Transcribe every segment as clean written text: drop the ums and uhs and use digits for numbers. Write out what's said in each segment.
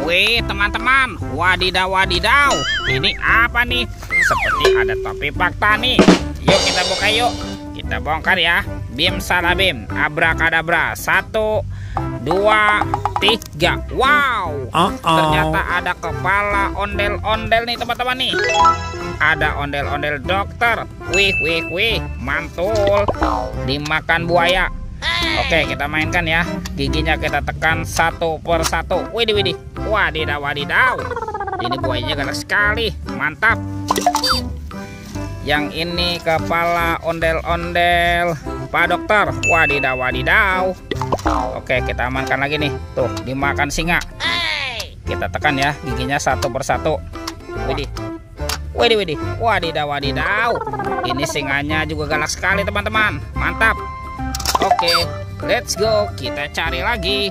Wih teman-teman, wadidaw wadidaw. Ini apa nih? Seperti ada topi fakta nih. Yuk kita buka yuk. Kita bongkar ya. Bim salah bim, abrakadabra. 1, 2, 3. Wow. Ternyata ada kepala ondel-ondel nih teman-teman nih. Ada ondel-ondel dokter. Wih, mantul. Dimakan buaya. Oke, kita mainkan ya. Giginya kita tekan satu per satu. Widih. Wadidaw wadidaw. Ini buayanya galak sekali. Mantap. Yang ini kepala ondel-ondel Pak Dokter. Wadidaw wadidaw. Oke, kita amankan lagi nih. Tuh, dimakan singa. Kita tekan ya giginya satu per satu. Widih. Wadidaw wadidaw. Ini singanya juga galak sekali teman-teman. Mantap. Oke, let's go. Kita cari lagi.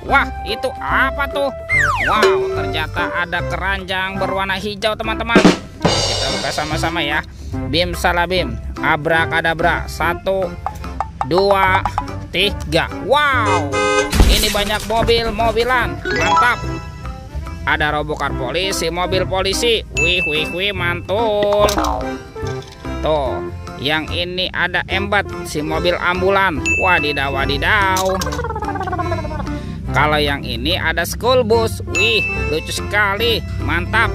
Wah, itu apa tuh? Wow, ternyata ada keranjang berwarna hijau teman-teman. Kita buka sama-sama ya. Bim salah bim, abrakadabra. 1, 2, 3. Wow, ini banyak mobil-mobilan. Mantap. Ada robokar polisi, mobil polisi. Wih, mantul. Tuh. Yang ini ada embat, si mobil ambulan. Wadidaw wadidaw. Kalau yang ini ada school bus. Wih, lucu sekali. Mantap.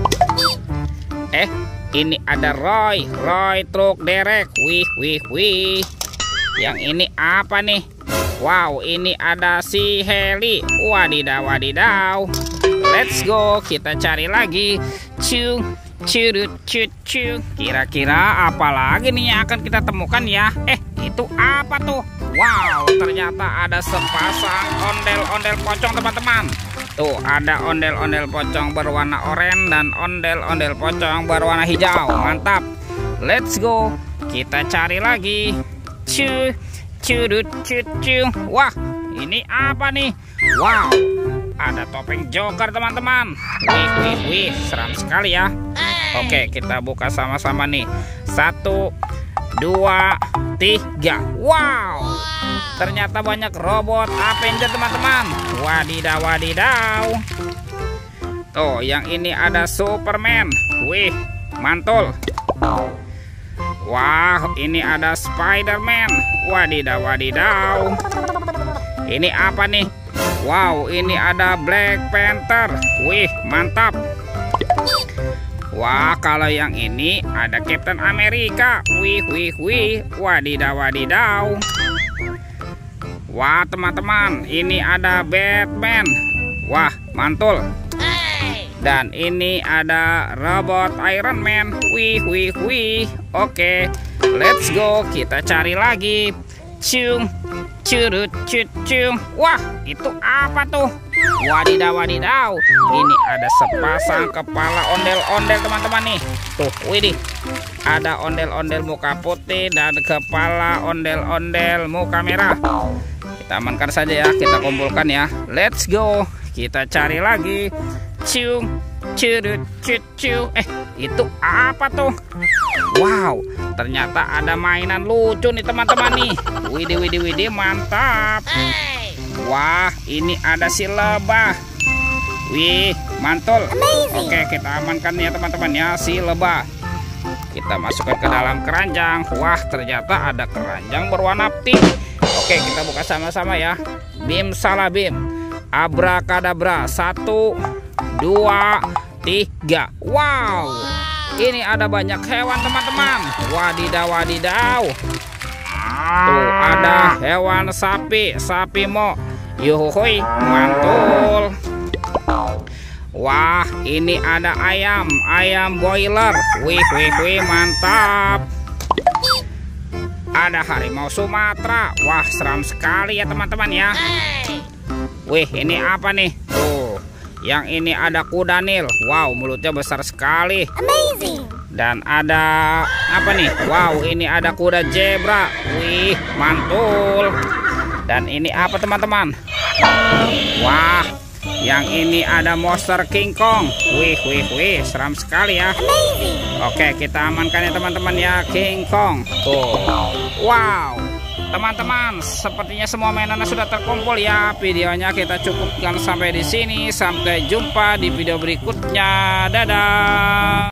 Ini ada Roy truk derek. Wih. Yang ini apa nih? Wow, ini ada si Heli. Wadidaw wadidaw. Let's go, kita cari lagi. Kira-kira apa lagi nih yang akan kita temukan ya? Itu apa tuh? Wow, ternyata ada sepasang ondel-ondel pocong teman-teman. Tuh, ada ondel-ondel pocong berwarna oranye dan ondel-ondel pocong berwarna hijau. Mantap. Let's go. Kita cari lagi. Wah, ini apa nih? Wow, ada topeng Joker teman-teman. Wih, seram sekali ya. Oke, kita buka sama-sama nih. 1, 2, 3. Wow, ternyata banyak robot Avenger teman-teman. Wadidaw wadidaw. Tuh, yang ini ada Superman. Wih, mantul. Wah, ini ada Spider-Man. Wadidaw wadidaw. Ini apa nih? Wow, ini ada Black Panther. Wih, mantap. Wah, kalau yang ini ada Captain America. Wih. Wadidaw wadidaw. Wah, teman-teman, ini ada Batman. Wah, mantul. Dan ini ada robot Iron Man. Wih. Oke, let's go. Kita cari lagi. Wah, itu apa tuh? Wadidaw wadidaw. Ini ada sepasang kepala ondel-ondel teman-teman nih. Tuh, widih. Ada ondel-ondel muka putih dan kepala ondel-ondel muka merah. Kita amankan saja ya, kita kumpulkan ya. Let's go. Kita cari lagi. Itu apa tuh? Wow, ternyata ada mainan lucu nih teman-teman nih. Widih, mantap. Wah, ini ada si lebah. Wih, mantul. Oke, kita amankan ya teman-teman ya, si lebah. Kita masukkan ke dalam keranjang. Wah, ternyata ada keranjang berwarna pink. Oke, kita buka sama-sama ya. Bim salah bim, abrakadabra. 1, 2, 3. Wow, ini ada banyak hewan teman-teman. Wadidaw wadidaw. Tuh, ada hewan sapi mo. Yuhuy, mantul. Wah, ini ada ayam boiler. Wih, mantap. Ada harimau Sumatera. Wah, seram sekali ya teman-teman ya. Wih, ini apa nih? Tuh, yang ini ada kuda Nil. Wow, mulutnya besar sekali. Amazing. Dan ada apa nih? Wow, ini ada kuda zebra. Wih, mantul. Dan ini apa teman-teman? Wah, yang ini ada monster King Kong. Wih, seram sekali ya. Amazing. Oke, kita amankan ya teman-teman ya, King Kong. Tuh. Wow, teman-teman, sepertinya semua mainannya sudah terkumpul ya. Videonya kita cukupkan sampai di sini. Sampai jumpa di video berikutnya. Dadah.